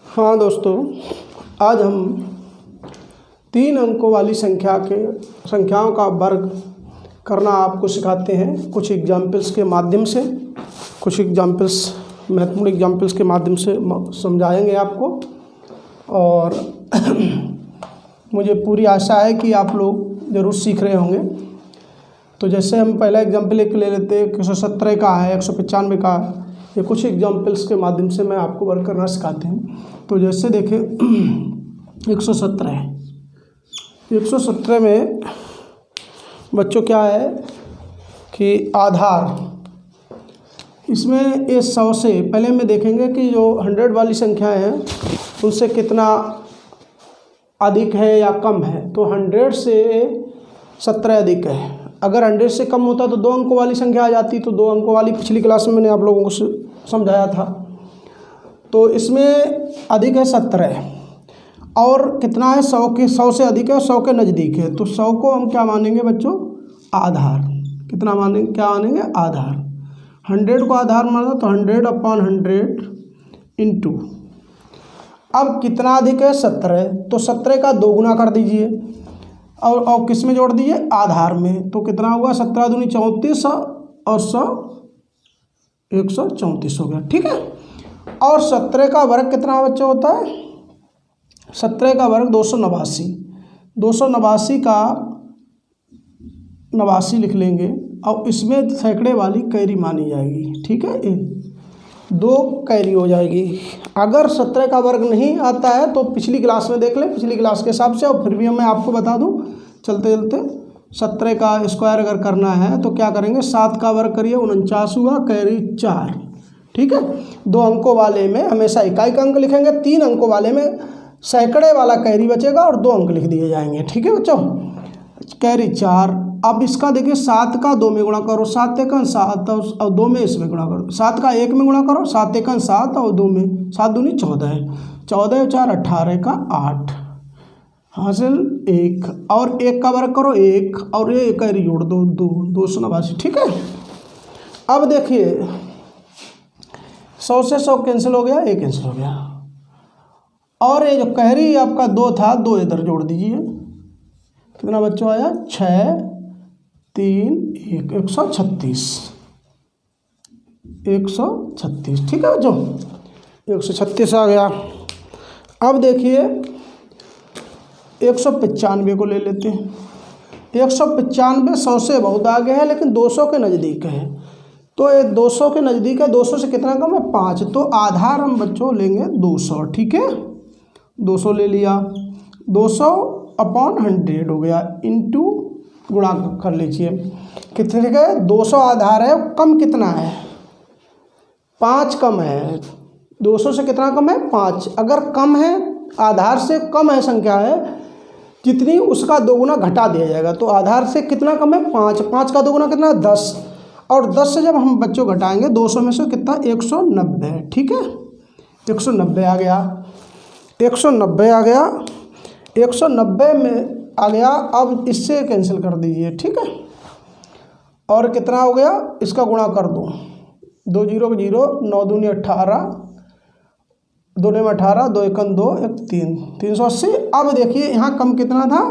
हाँ दोस्तों, आज हम 3 अंकों वाली संख्याओं का वर्ग करना आपको सिखाते हैं। कुछ एग्जाम्पल्स के माध्यम से, महत्वपूर्ण एग्जाम्पल्स के माध्यम से समझाएंगे आपको। और मुझे पूरी आशा है कि आप लोग ज़रूर सीख रहे होंगे। तो जैसे हम पहला एग्जाम्पल एक ले लेते हैं, 117 का है, 195 का है। ये कुछ एग्जाम्पल्स के माध्यम से मैं आपको वर्क करना सिखाते हैं। तो जैसे देखें 117 में बच्चों क्या है कि आधार, इसमें ये 100 से पहले में देखेंगे कि जो 100 वाली संख्याएं हैं उनसे कितना अधिक है या कम है। तो 100 से 17 अधिक है। अगर 100 से कम होता तो 2 अंकों वाली संख्या आ जाती। तो 2 अंकों वाली पिछली क्लास में मैंने आप लोगों को समझाया था। तो इसमें अधिक है 17 और कितना है 100 से अधिक है, 100 के नज़दीक है। तो 100 को हम क्या मानेंगे बच्चों? आधार। कितना मानेंगे? क्या मानेंगे? आधार। 100 को आधार माना तो 100/100 इंटू, अब कितना अधिक है? 17। तो 17 का 2 गुना कर दीजिए और किस में जोड़ दीजिए? आधार में। तो कितना होगा? 17 दूनी 34 और 100 134 हो गया। ठीक है। और 17 का वर्ग कितना बच्चा होता है? 17 का वर्ग 289। 289 का 89 लिख लेंगे और इसमें सैकड़े वाली कैरी मानी जाएगी। ठीक है, 2 कैरी हो जाएगी। अगर 17 का वर्ग नहीं आता है तो पिछली क्लास में देख लें, पिछली क्लास के हिसाब से। और फिर भी मैं आपको बता दूं चलते चलते, 17 का स्क्वायर अगर करना है तो क्या करेंगे? 7 का वर्ग करिए, 49 हुआ, कैरी 4। ठीक है। 2 अंकों वाले में हमेशा इकाई का अंक लिखेंगे, 3 अंकों वाले में सैकड़े वाला कैरी बचेगा और 2 अंक लिख दिए जाएंगे। ठीक है बच्चों, कैरी 4। अब इसका देखिए 7 का 2 में गुणा करो, 7 एकन 7 और 2 में इसमें गुणा करो। 7 का 1 में गुणा करो, 7 एकन 7 और 2 में 7 दूनी 14 है। 14 और 4 18 का 8 हासिल 1 और 1 का वर्ग करो 1 और ये कैरी जोड़ दो 2, 289। ठीक है। अब देखिए 100 से 100 कैंसिल हो गया, 1 कैंसिल हो गया। और ये जो कैरी आपका 2 था, 2 इधर जोड़ दीजिए। कितना बच्चों आया? 6 3 1 136। 136। ठीक है बच्चों, 136 आ गया। अब देखिए 195 को ले लेते हैं। 195 100 से बहुत आगे है लेकिन 200 के नज़दीक है। तो ये 200 के नज़दीक है। 200 से कितना कम है? 5। तो आधार हम बच्चों लेंगे 200। ठीक है, 200 ले लिया। 200/100 हो गया, इंटू गुणा कर लीजिए। कितने का है? 200 आधार है। कम कितना है? 5 कम है। 200 से कितना कम है? 5। अगर कम है, आधार से कम है संख्या है जितनी, उसका 2 गुना घटा दिया जाएगा। तो आधार से कितना कम है? 5। 5 का 2 गुना कितना? 10। और 10 से जब हम बच्चों घटाएंगे 200 में से कितना? 190। ठीक है, 190 आ गया। 190 आ गया। 190 में आ गया। अब इससे कैंसिल कर दीजिए। ठीक है। और कितना हो गया? इसका गुणा कर दो, 2 0 0, 9 दूनी 18, 2 में 18, 2 एकन 2, 1 3, 380। अब देखिए यहाँ कम कितना था?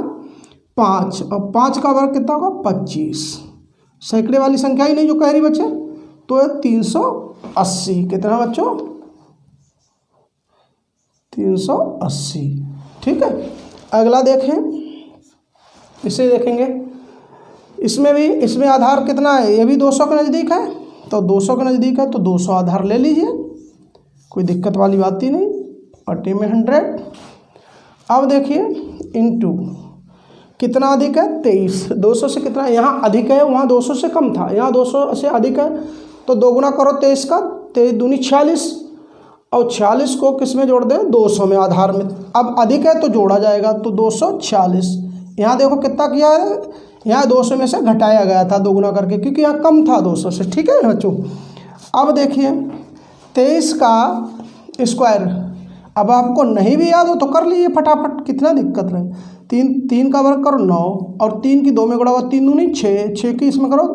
5। और 5 का वर्ग कितना होगा? 25। सैकड़े वाली संख्या ही नहीं जो कैरी बचे, तो 380। कितना बच्चों? 380। ठीक है। अगला देखें, इसे देखेंगे। इसमें आधार कितना है? ये भी 200 के नज़दीक है। तो 200 के नज़दीक है तो 200 आधार ले लीजिए, कोई दिक्कत वाली बात ही नहीं। 40 में 100। अब देखिए इंटू कितना अधिक है? 23। 200 से कितना? यहाँ अधिक है, वहाँ 200 से कम था, यहाँ 200 से अधिक है। तो 2 गुना करो 23 का, 23 दूनी 46 और 46 को किस में जोड़ दें? 200 में, आधार में। अब अधिक है तो जोड़ा जाएगा, तो 246। यहाँ देखो कितना किया है, यहाँ 200 में से घटाया गया था 2 गुना करके, क्योंकि यहाँ कम था 200 से। ठीक है बच्चों। अब देखिए 23 का स्क्वायर, अब आपको नहीं भी याद हो तो कर लीजिए फटाफट, कितना दिक्कत रहे। 3 का वर्ग करो 9 और 3 की 2 में गुणा हुआ 3 दूनी 6, 6 की इसमें करो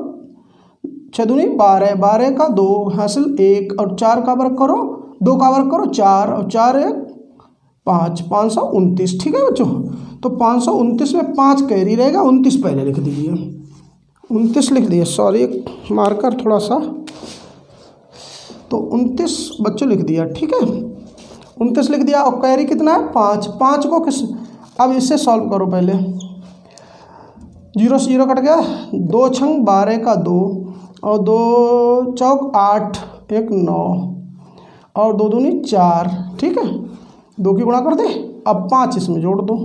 6 दूनी 12, 12 का 2 हासिल 1 और 4 का वर्ग करो, 2 का वर्ग करो 4 और 4 1 5, 529। ठीक है बच्चों, तो 529 में 5 कैरी रहेगा, 29 पहले लिख दीजिए, 29 लिख दिए, सॉरी मार्कर थोड़ा सा, तो 29 बच्चों लिख दिया। ठीक है, 29 लिख दिया, और कैरी कितना है 5, 5 को किस, अब इससे सॉल्व करो पहले, 0 से 0 कट गया, 2 छंग 12 का 2, और 2 चौक 8, 1 9, और 2 दूनी 4। ठीक है, 2 की गुणा कर दे, अब 5 इसमें जोड़ दो,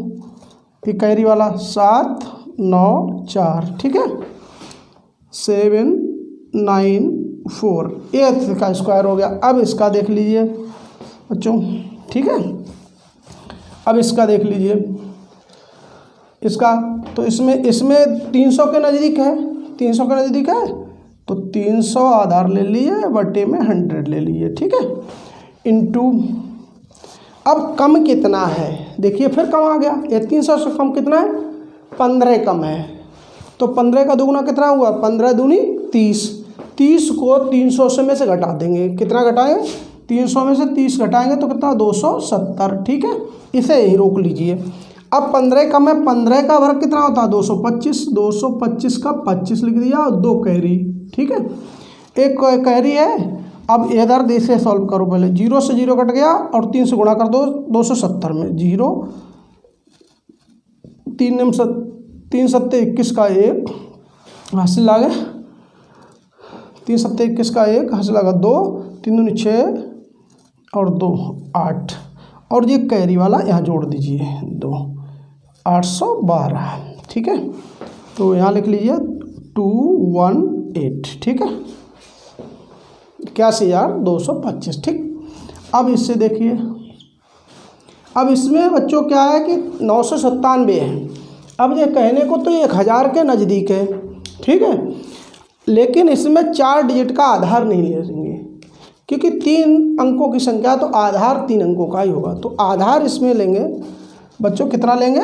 ये कैरी वाला 7 9 4। ठीक है, 7 9 4, ये का स्क्वायर हो गया। अब इसका देख लीजिए बच्चों। ठीक है, अब इसका देख लीजिए, इसका तो इसमें 300 के नज़दीक है, 300 के नज़दीक है, तो 300 आधार ले लीजिए, बटे में 100 ले लीजिए। ठीक है, इनटू, अब कम कितना है देखिए, फिर कम आ गया, ये 300 से कम कितना है, 15 कम है, तो 15 का दुगुना कितना हुआ, 15 दूनी 30, 30 को 300 से में से घटा देंगे, कितना घटाएंगे, 300 में से 30 घटाएंगे तो कितना, 270। ठीक है, इसे यही रोक लीजिए। अब 15 कम है, 15 का वर्ग कितना होता है, 225, 225 का 25 लिख दिया, और 2 कैरी। ठीक है, एक कैरी है। अब इधर इसे सॉल्व करो पहले, 0 से 0 कट गया, और 3 से गुणा कर दो, 270 में 0, 3 7 21 का 1 हासिल लगा, 3 7 21 का 1 हासिल लगा, 2 3 दूनी 6, और 2 8, और ये कैरी वाला यहाँ जोड़ दीजिए 2, 812। ठीक है, तो यहाँ लिख लीजिए 218। ठीक है, 81,225। ठीक, अब इससे देखिए, अब इसमें बच्चों क्या है कि 997 है। अब ये कहने को तो 1000 के नज़दीक है। ठीक है, लेकिन इसमें 4 डिजिट का आधार नहीं लेंगे, क्योंकि 3 अंकों की संख्या, तो आधार 3 अंकों का ही होगा, तो आधार इसमें लेंगे बच्चों, कितना लेंगे,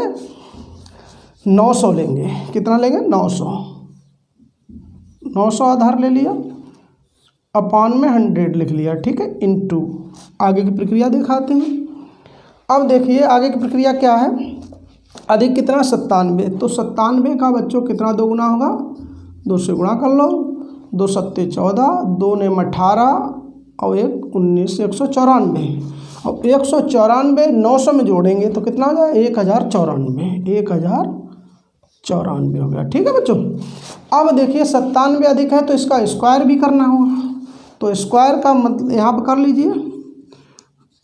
900 लेंगे। कितना लेंगे, 900 आधार ले लिया, अपान में 100 लिख लिया। ठीक है, इनटू, आगे की प्रक्रिया दिखाते हैं। अब देखिए आगे की प्रक्रिया क्या है, अधिक कितना, 97, तो 97 का बच्चों कितना दोगुना होगा, 2 से गुणा कर लो, 2 7 14, 2 ने 18, और 1 19, 194, और 194 900 में जोड़ेंगे तो कितना हो जाए, 1094 हो गया। ठीक है बच्चों, अब देखिए 97 अधिक है, तो इसका स्क्वायर भी करना होगा, तो स्क्वायर का मतलब यहाँ पर कर लीजिए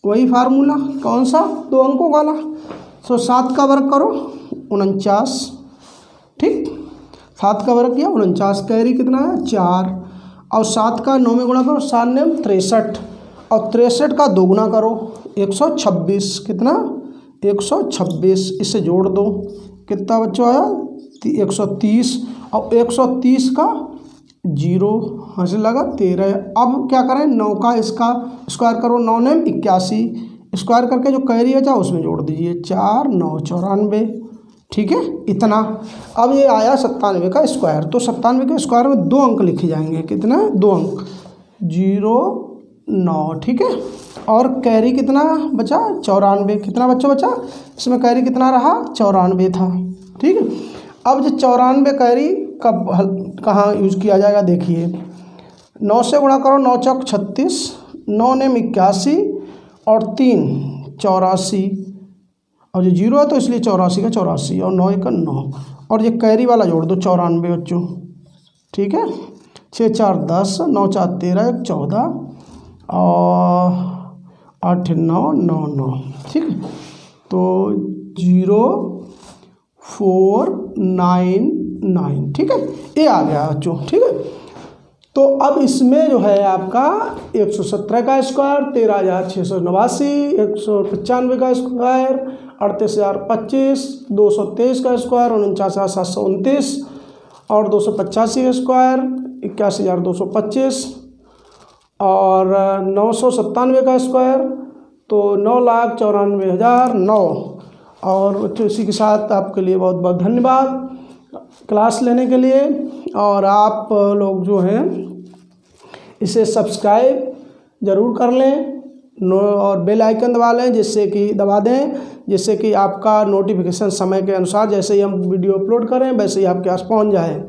वही फार्मूला, कौन सा, 2 अंकों वाला, तो 7 का वर्ग करो 49। ठीक, 7 का वर्ग किया 49, कैरी कितना है 4, और 7 का 9 में गुणा करो, 7 ने 63, और 63 का दोगुना करो 126, कितना 126, इसे जोड़ दो, कितना बच्चों आया 130, और 130 का 0 हासिल लगा 13। अब क्या करें, 9 का इसका स्क्वायर करो, 9 ने 81, स्क्वायर करके जो कैरी है चाहे उसमें जोड़ दीजिए, 4 9 94। ठीक है, इतना। अब ये आया 97 का स्क्वायर, तो 97 के स्क्वायर में 2 अंक लिखे जाएंगे, कितना 2 अंक, 0 9। ठीक है, और कैरी कितना बचा, 94, कितना बच्चों बचा, इसमें कैरी कितना रहा, 94 था। ठीक है, अब जो 94 कैरी कब कहाँ यूज़ किया जाएगा, देखिए 9 से गुणा करो, 9 चौक 36, 9 ने 81, और 3 84, और ये 0 है तो इसलिए 84 का 84, और 9 का 9, और ये कैरी वाला जोड़ दो 94 बच्चों। ठीक है, 6 4 10, 9 4 13, 1 14, और 8 9 9 9। ठीक है, तो 0 4 9 9। ठीक है, ये आ गया बच्चों। ठीक है, तो अब इसमें जो है आपका 117 का स्क्वायर, 13,689, 195 का स्क्वायर, 38,025, 223 का स्क्वायर, 49,729, और 285 का स्क्वायर, 81,225, और 997 का स्क्वायर, तो 9,94,009। और बच्चों इसी के साथ आपके लिए बहुत बहुत धन्यवाद क्लास लेने के लिए, और आप लोग जो हैं इसे सब्सक्राइब ज़रूर कर लें, और बेल आइकन दबा लें, दबा दें, जिससे कि आपका नोटिफिकेशन समय के अनुसार जैसे ही हम वीडियो अपलोड करें वैसे ही आपके पास पहुंच जाए।